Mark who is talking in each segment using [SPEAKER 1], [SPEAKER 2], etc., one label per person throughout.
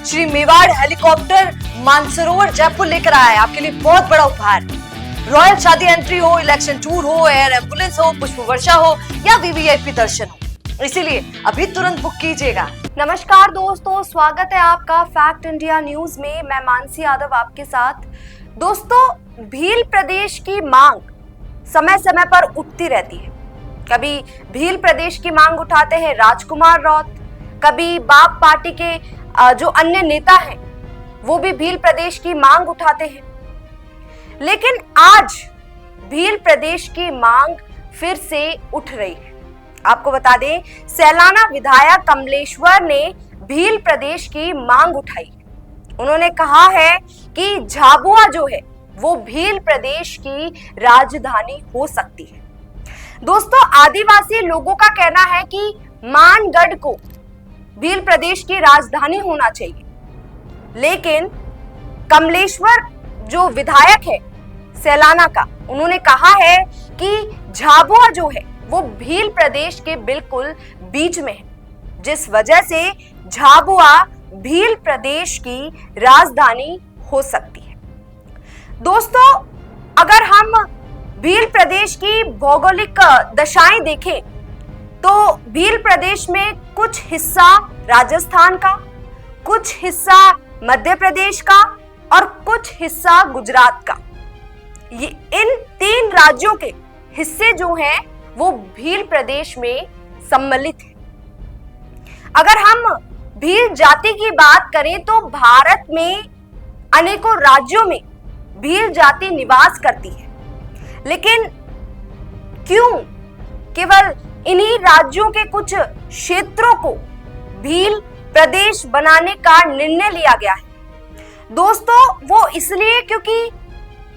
[SPEAKER 1] Shri Mewar helicopter Mansarovar Jaipur लेकर आया है आपके लिए बहुत बड़ा उपहार। रॉयल शादी एंट्री हो, इलेक्शन टूर हो, एयर एम्बुलेंस हो, पुष्प वर्षा हो या वीवीआईपी दर्शन हो, इसीलिए अभी तुरंत बुक कीजिएगा।
[SPEAKER 2] नमस्कार दोस्तों, स्वागत है आपका फैक्ट इंडिया न्यूज में। मैं मानसी यादव आपके साथ। दोस्तों, भील प्रदेश की मांग समय समय पर उठती रहती है। कभी भील प्रदेश की मांग उठाते हैं राजकुमार रौत, कभी बाप पार्टी के जो अन्य नेता हैं वो भी भील प्रदेश की मांग उठाते हैं। लेकिन आज भील प्रदेश की मांग फिर से उठ रही है। आपको बता दें, सैलाना विधायक कमलेश्वर ने भील प्रदेश की मांग उठाई। उन्होंने कहा है कि झाबुआ जो है वो भील प्रदेश की राजधानी हो सकती है। दोस्तों, आदिवासी लोगों का कहना है कि मानगढ़ को भील प्रदेश की राजधानी होना चाहिए, लेकिन कमलेश्वर जो विधायक है सैलाना का, उन्होंने कहा है कि झाबुआ जो है वो भील प्रदेश के बिल्कुल बीच में है, जिस वजह से झाबुआ भील प्रदेश की राजधानी हो सकती है। दोस्तों, अगर हम भील प्रदेश की भौगोलिक दशाएं देखें तो भील प्रदेश में कुछ हिस्सा राजस्थान का, कुछ हिस्सा मध्य प्रदेश का और कुछ हिस्सा गुजरात का, ये इन 3 राज्यों के हिस्से जो हैं वो भील प्रदेश में सम्मिलित है। अगर हम भील जाति की बात करें तो भारत में अनेकों राज्यों में भील जाति निवास करती है, लेकिन क्यों केवल इन्हीं राज्यों के कुछ क्षेत्रों को भील प्रदेश बनाने का निर्णय लिया गया है? दोस्तों, वो इसलिए क्योंकि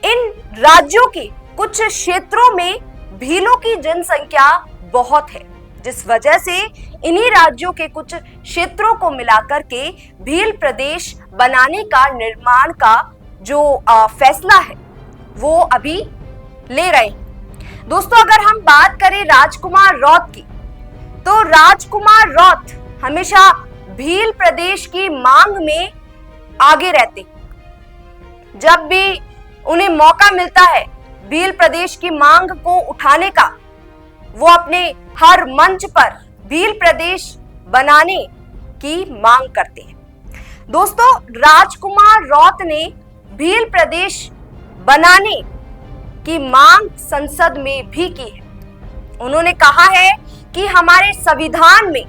[SPEAKER 2] इन राज्यों के कुछ क्षेत्रों में भीलों की जनसंख्या बहुत है, जिस वजह से इन्हीं राज्यों के कुछ क्षेत्रों को मिलाकर के भील प्रदेश बनाने का निर्माण का जो फैसला है वो अभी ले रहे हैं। दोस्तों, अगर हम बात करें राजकुमार रौत की, तो राजकुमार रौत हमेशा भील प्रदेश की मांग में आगे रहते। जब भी उन्हें मौका मिलता है भील प्रदेश की मांग को उठाने का, वो अपने हर मंच पर भील प्रदेश बनाने की मांग करते हैं। दोस्तों, राजकुमार रौत ने भील प्रदेश बनाने की मांग संसद में भी की है। उन्होंने कहा है कि हमारे संविधान में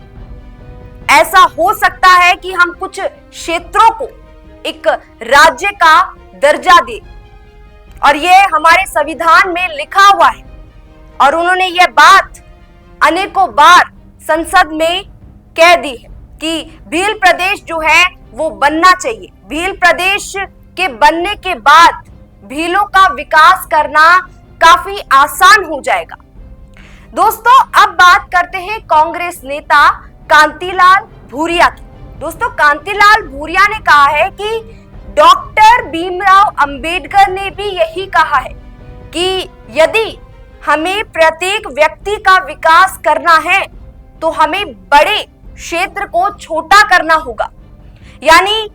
[SPEAKER 2] ऐसा हो सकता है कि हम कुछ क्षेत्रों को एक राज्य का दर्जा दें, और यह हमारे संविधान में लिखा हुआ है। और उन्होंने यह बात अनेकों बार संसद में कह दी है कि भील प्रदेश जो है वो बनना चाहिए। भील प्रदेश के बनने के बाद भीलों का विकास करना काफी आसान हो जाएगा। दोस्तों, अब बात करते हैं कांग्रेस नेता कांतिलाल भूरिया की। दोस्तों, कांतिलाल भूरिया ने कहा है कि डॉक्टर भीमराव अंबेडकर ने भी यही कहा है कि यदि हमें प्रत्येक व्यक्ति का विकास करना है तो हमें बड़े क्षेत्र को छोटा करना होगा। यानी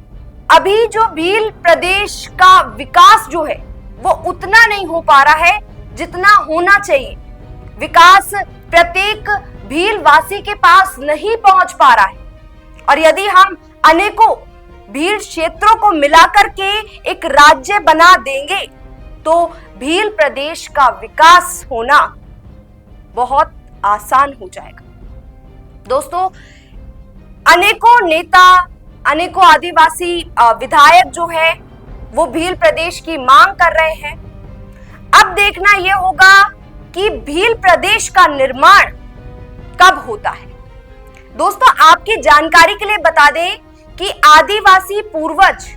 [SPEAKER 2] अभी जो भील प्रदेश का विकास जो है वो उतना नहीं हो पा रहा है जितना होना चाहिए। विकास प्रत्येक भील वासी के पास नहीं पहुंच पा रहा है, और यदि हम अनेकों भील क्षेत्रों को मिलाकर के एक राज्य बना देंगे तो भील प्रदेश का विकास होना बहुत आसान हो जाएगा। दोस्तों, अनेकों नेता, अनेकों आदिवासी विधायक जो है वो भील प्रदेश की मांग कर रहे हैं। अब देखना यह होगा कि भील प्रदेश का निर्माण कब होता है। दोस्तों, आपकी जानकारी के लिए बता दें कि आदिवासी पूर्वज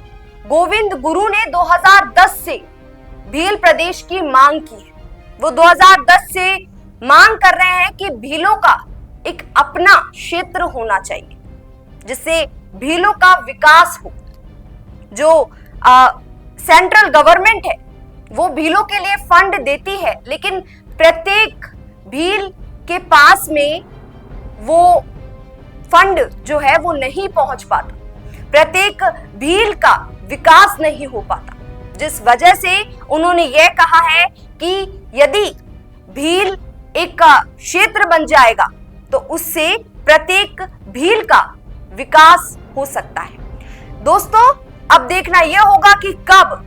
[SPEAKER 2] गोविंद गुरु ने 2010 से भील प्रदेश की मांग की है। वो 2010 से मांग कर रहे हैं कि भीलों का एक अपना क्षेत्र होना चाहिए, जिससे भीलों का विकास हो। जो सेंट्रल गवर्नमेंट है वो भीलों के लिए फंड देती है, लेकिन प्रत्येक भील के पास में वो फंड जो है वो नहीं पहुंच पाता। प्रत्येक भील का विकास नहीं हो पाता, जिस वजह से उन्होंने यह कहा है कि यदि भील एक क्षेत्र बन जाएगा तो उससे प्रत्येक भील का विकास हो सकता है। दोस्तों, अब देखना यह होगा कि कब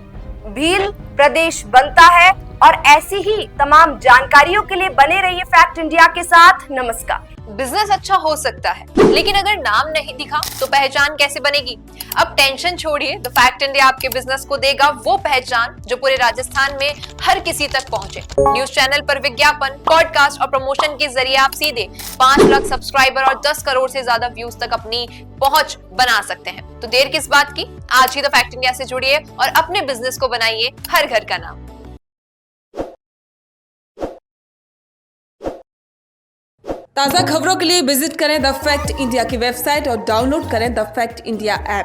[SPEAKER 2] भील प्रदेश बनता है, और ऐसी ही तमाम जानकारियों के लिए बने रहिए फैक्ट इंडिया के साथ। नमस्कार।
[SPEAKER 1] बिजनेस अच्छा हो सकता है, लेकिन अगर नाम नहीं दिखा तो पहचान कैसे बनेगी? अब टेंशन छोड़िए, द फैक्ट इंडिया आपके बिजनेस को देगा वो पहचान जो पूरे राजस्थान में हर किसी तक पहुंचे। न्यूज चैनल पर विज्ञापन, पॉडकास्ट और प्रमोशन के जरिए आप सीधे 5 लाख सब्सक्राइबर और 10 करोड़ से ज्यादा व्यूज तक अपनी पहुंच बना सकते हैं। तो देर किस बात की, आज ही द फैक्ट इंडिया से जुड़िए और अपने बिजनेस को बनाइए हर घर का नाम।
[SPEAKER 3] ताज़ा खबरों के लिए विजिट करें द फैक्ट इंडिया की वेबसाइट और डाउनलोड करें द फैक्ट इंडिया ऐप।